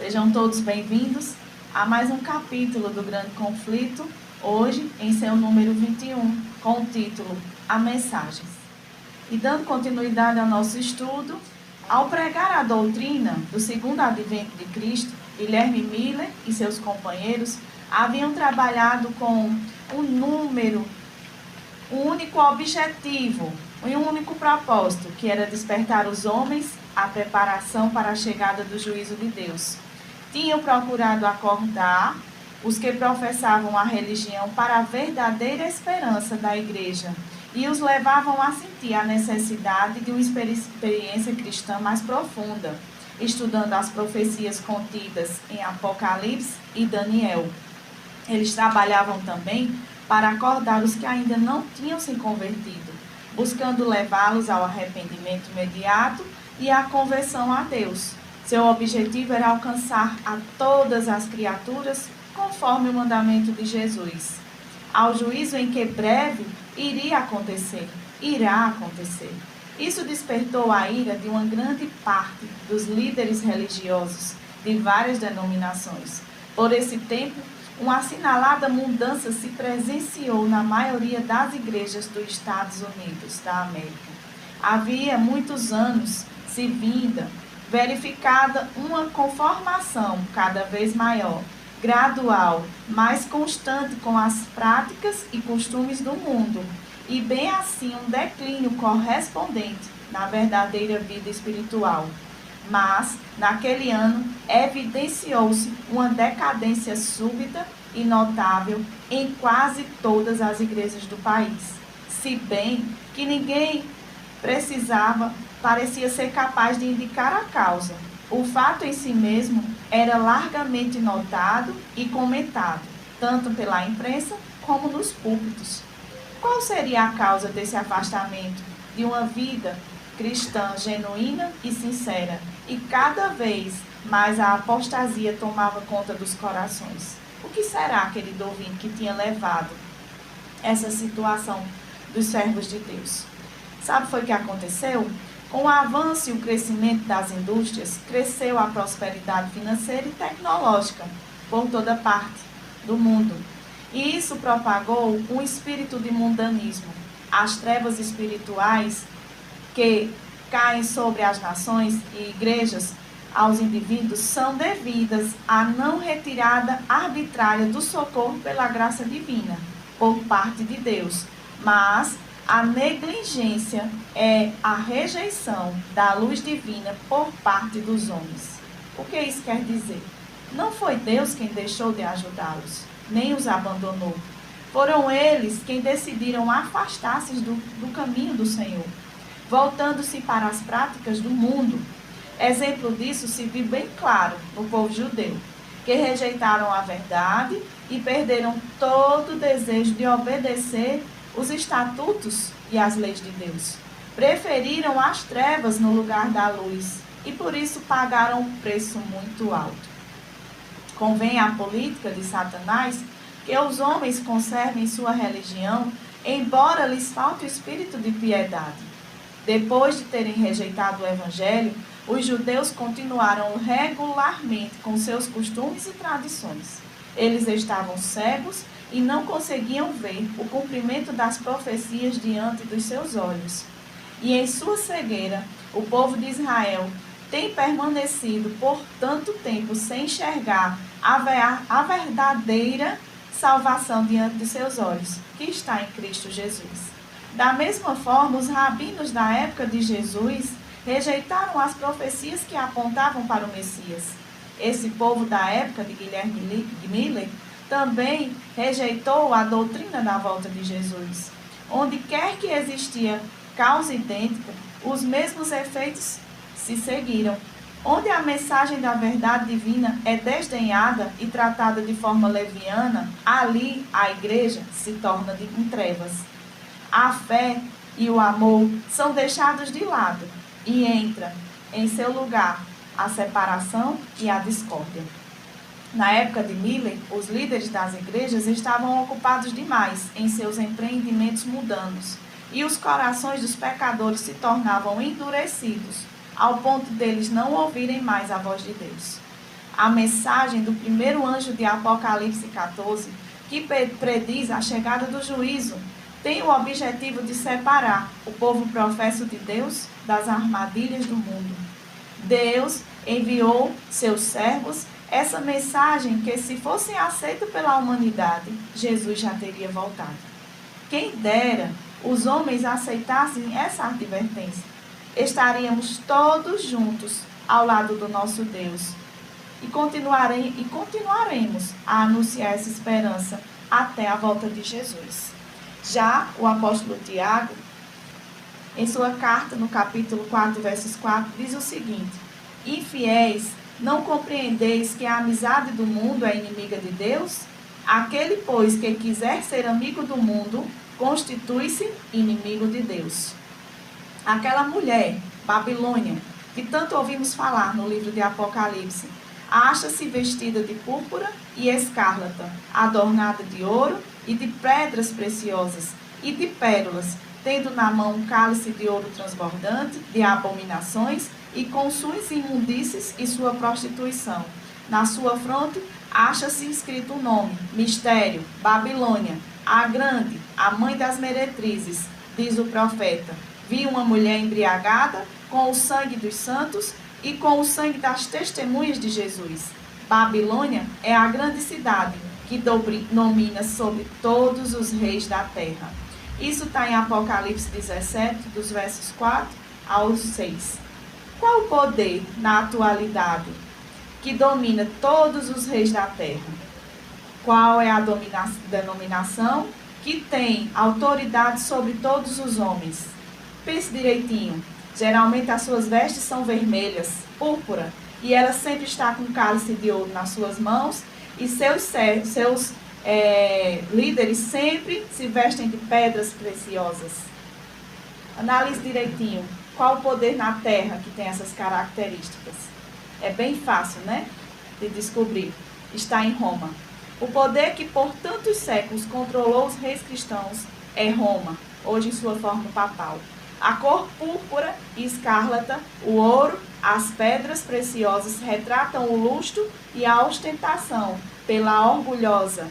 Sejam todos bem-vindos a mais um capítulo do Grande Conflito, hoje em seu número 21, com o título A Mensagens. E dando continuidade ao nosso estudo, ao pregar a doutrina do segundo advento de Cristo, Guilherme Miller e seus companheiros haviam trabalhado com um único objetivo e um único propósito, que era despertar os homens à preparação para a chegada do juízo de Deus. Tinham procurado acordar os que professavam a religião para a verdadeira esperança da igreja e os levavam a sentir a necessidade de uma experiência cristã mais profunda, estudando as profecias contidas em Apocalipse e Daniel. Eles trabalhavam também para acordar os que ainda não tinham se convertido, buscando levá-los ao arrependimento imediato e à conversão a Deus. Seu objetivo era alcançar a todas as criaturas conforme o mandamento de Jesus, ao juízo em que breve irá acontecer. Isso despertou a ira de uma grande parte dos líderes religiosos de várias denominações. Por esse tempo, uma assinalada mudança se presenciou na maioria das igrejas dos Estados Unidos da América. Havia muitos anos se vinda verificada uma conformação cada vez maior, gradual, mais constante com as práticas e costumes do mundo, e bem assim um declínio correspondente na verdadeira vida espiritual. Mas, naquele ano, evidenciou-se uma decadência súbita e notável em quase todas as igrejas do país, se bem que ninguém parecia ser capaz de indicar a causa. O fato em si mesmo era largamente notado e comentado, tanto pela imprensa como nos púlpitos. Qual seria a causa desse afastamento de uma vida cristã genuína e sincera, e cada vez mais a apostasia tomava conta dos corações? O que será, querido ouvinte, que tinha levado essa situação dos servos de Deus? Sabe foi o que aconteceu? Com o avanço e o crescimento das indústrias, cresceu a prosperidade financeira e tecnológica por toda parte do mundo. E isso propagou um espírito de mundanismo. As trevas espirituais que caem sobre as nações e igrejas aos indivíduos são devidas à não retirada arbitrária do socorro pela graça divina por parte de Deus, mas a negligência é a rejeição da luz divina por parte dos homens. O que isso quer dizer? Não foi Deus quem deixou de ajudá-los, nem os abandonou. Foram eles quem decidiram afastar-se do caminho do Senhor, voltando-se para as práticas do mundo. Exemplo disso se viu bem claro no povo judeu, que rejeitaram a verdade e perderam todo o desejo de obedecer os estatutos e as leis de Deus. Preferiram as trevas no lugar da luz e por isso pagaram um preço muito alto. Convém à política de Satanás que os homens conservem sua religião, embora lhes falte o espírito de piedade. Depois de terem rejeitado o evangelho, os judeus continuaram regularmente com seus costumes e tradições. Eles estavam cegos e não conseguiam ver o cumprimento das profecias diante dos seus olhos. E em sua cegueira, o povo de Israel tem permanecido por tanto tempo sem enxergar a verdadeira salvação diante de seus olhos, que está em Cristo Jesus. Da mesma forma, os rabinos da época de Jesus rejeitaram as profecias que apontavam para o Messias. Esse povo da época de Guilherme Miller também rejeitou a doutrina da volta de Jesus. Onde quer que existia causa idêntica, os mesmos efeitos se seguiram. Onde a mensagem da verdade divina é desdenhada e tratada de forma leviana, ali a igreja se torna em trevas. A fé e o amor são deixados de lado e entra em seu lugar a separação e a discórdia. Na época de Miller, os líderes das igrejas estavam ocupados demais em seus empreendimentos mundanos e os corações dos pecadores se tornavam endurecidos, ao ponto deles não ouvirem mais a voz de Deus. a mensagem do primeiro anjo de Apocalipse 14, que prediz a chegada do juízo, tem o objetivo de separar o povo professo de Deus das armadilhas do mundo. Deus enviou seus servos essa mensagem que, se fosse aceita pela humanidade, Jesus já teria voltado. Quem dera os homens aceitassem essa advertência. Estaríamos todos juntos ao lado do nosso Deus e continuaremos a anunciar essa esperança até a volta de Jesus. Já o apóstolo Tiago, em sua carta, no capítulo 4, versos 4, diz o seguinte: infiéis, não compreendeis que a amizade do mundo é inimiga de Deus? Aquele, pois, que quiser ser amigo do mundo, constitui-se inimigo de Deus. Aquela mulher, Babilônia, que tanto ouvimos falar no livro de Apocalipse, acha-se vestida de púrpura e escarlata, adornada de ouro e de pedras preciosas e de pérolas, tendo na mão um cálice de ouro transbordante, de abominações, e com suas imundícies e sua prostituição. Na sua fronte acha-se escrito o nome: Mistério, Babilônia, a grande, a mãe das meretrizes. Diz o profeta: vi uma mulher embriagada com o sangue dos santos e com o sangue das testemunhas de Jesus. Babilônia é a grande cidade que domina sobre todos os reis da terra. Isso está em Apocalipse 17, dos versos 4 ao 6. Qual o poder na atualidade que domina todos os reis da terra? Qual é a denominação que tem autoridade sobre todos os homens? Pense direitinho. Geralmente as suas vestes são vermelhas, púrpura, e ela sempre está com um cálice de ouro nas suas mãos, e seus líderes sempre se vestem de pedras preciosas. Analise direitinho. Qual o poder na terra que tem essas características? É bem fácil, né, de descobrir. Está em Roma. O poder que por tantos séculos controlou os reis cristãos é Roma, hoje em sua forma papal. A cor púrpura e escarlata, o ouro, as pedras preciosas retratam o luxo e a ostentação pela orgulhosa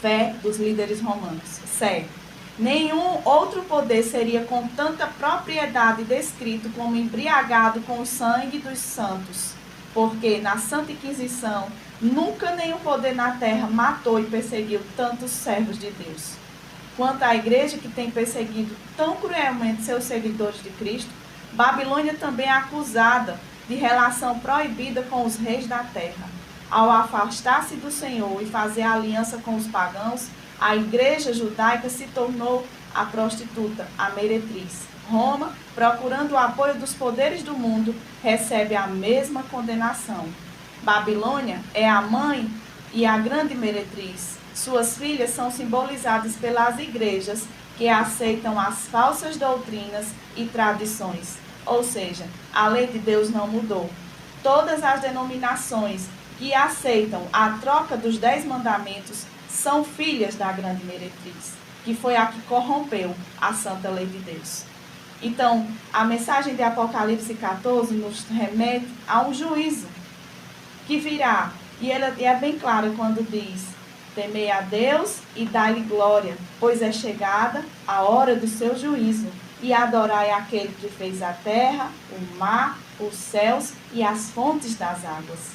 fé dos líderes romanos. Certo. Nenhum outro poder seria com tanta propriedade descrito como embriagado com o sangue dos santos, porque na Santa Inquisição nunca nenhum poder na terra matou e perseguiu tantos servos de Deus. Quanto à igreja que tem perseguido tão cruelmente seus seguidores de Cristo, Babilônia também é acusada de relação proibida com os reis da terra. Ao afastar-se do Senhor e fazer aliança com os pagãos, a igreja judaica se tornou a prostituta, a meretriz. Roma, procurando o apoio dos poderes do mundo, recebe a mesma condenação. Babilônia é a mãe e a grande meretriz. Suas filhas são simbolizadas pelas igrejas que aceitam as falsas doutrinas e tradições. Ou seja, a lei de Deus não mudou. Todas as denominações que aceitam a troca dos 10 mandamentos são filhas da grande meretriz, que foi a que corrompeu a santa lei de Deus. Então, a mensagem de Apocalipse 14 nos remete a um juízo que virá. E é bem clara quando diz: temei a Deus e dai-lhe glória, pois é chegada a hora do seu juízo. E adorai aquele que fez a terra, o mar, os céus e as fontes das águas.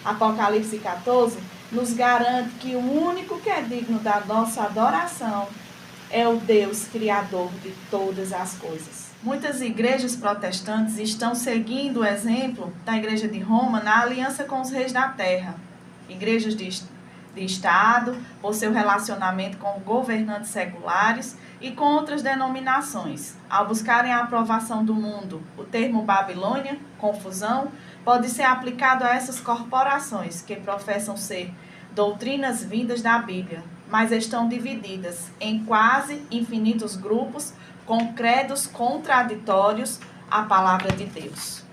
Apocalipse 14 nos garante que o único que é digno da nossa adoração é o Deus Criador de todas as coisas. Muitas igrejas protestantes estão seguindo o exemplo da Igreja de Roma na aliança com os reis da terra. Igrejas de Estado, por seu relacionamento com governantes seculares e com outras denominações. Ao buscarem a aprovação do mundo, o termo Babilônia, confusão, pode ser aplicado a essas corporações que professam ser doutrinas vindas da Bíblia, mas estão divididas em quase infinitos grupos com credos contraditórios à palavra de Deus.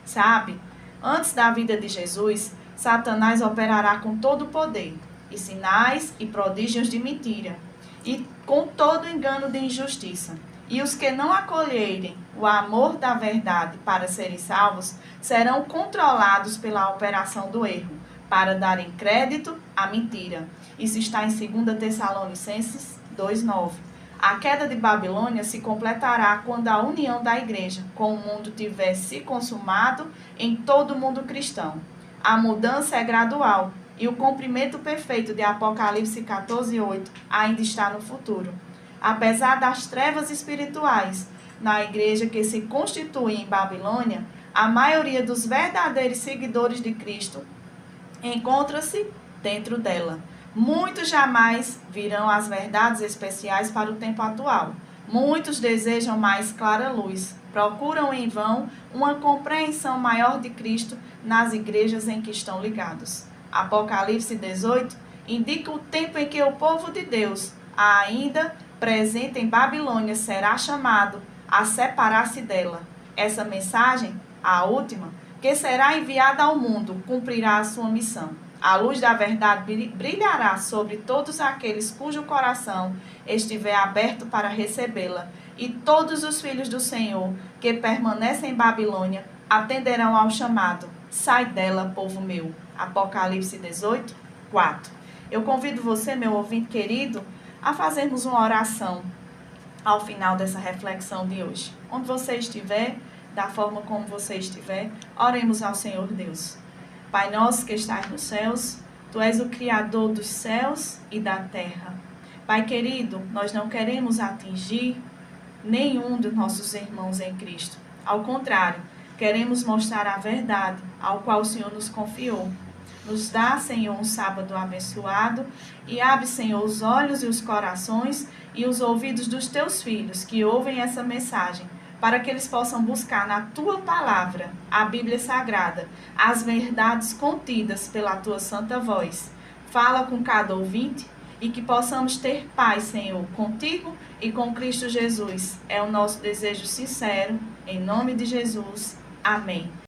Sabe, antes da vida de Jesus, Satanás operará com todo o poder, e sinais e prodígios de mentira, e com todo engano de injustiça. E os que não acolherem o amor da verdade para serem salvos, serão controlados pela operação do erro, para darem crédito à mentira. Isso está em 2 Tessalonicenses 2:9. A queda de Babilônia se completará quando a união da igreja com o mundo tiver se consumado em todo o mundo cristão. A mudança é gradual e o cumprimento perfeito de Apocalipse 14:8 ainda está no futuro. Apesar das trevas espirituais na igreja que se constitui em Babilônia, a maioria dos verdadeiros seguidores de Cristo encontra-se dentro dela. Muitos jamais virão as verdades especiais para o tempo atual. Muitos desejam mais clara luz. Procuram em vão uma compreensão maior de Cristo nas igrejas em que estão ligados. Apocalipse 18 indica o tempo em que o povo de Deus, ainda presente em Babilônia, será chamado a separar-se dela. Essa mensagem, a última, que será enviada ao mundo, cumprirá a sua missão. A luz da verdade brilhará sobre todos aqueles cujo coração estiver aberto para recebê-la, e todos os filhos do Senhor que permanecem em Babilônia atenderão ao chamado: sai dela, povo meu. Apocalipse 18, 4. Eu convido você, meu ouvinte querido, a fazermos uma oração ao final dessa reflexão de hoje. Onde você estiver, da forma como você estiver, oremos ao Senhor Deus. Pai nosso que estás nos céus, Tu és o Criador dos céus e da terra. Pai querido, nós não queremos atingir nenhum dos nossos irmãos em Cristo. Ao contrário, queremos mostrar a verdade ao qual o Senhor nos confiou. Nos dá, Senhor, um sábado abençoado e abre, Senhor, os olhos e os corações e os ouvidos dos Teus filhos que ouvem essa mensagem, para que eles possam buscar na Tua palavra, a Bíblia Sagrada, as verdades contidas pela Tua santa voz. Fala com cada ouvinte e que possamos ter paz, Senhor, contigo e com Cristo Jesus. É o nosso desejo sincero, em nome de Jesus. Amém.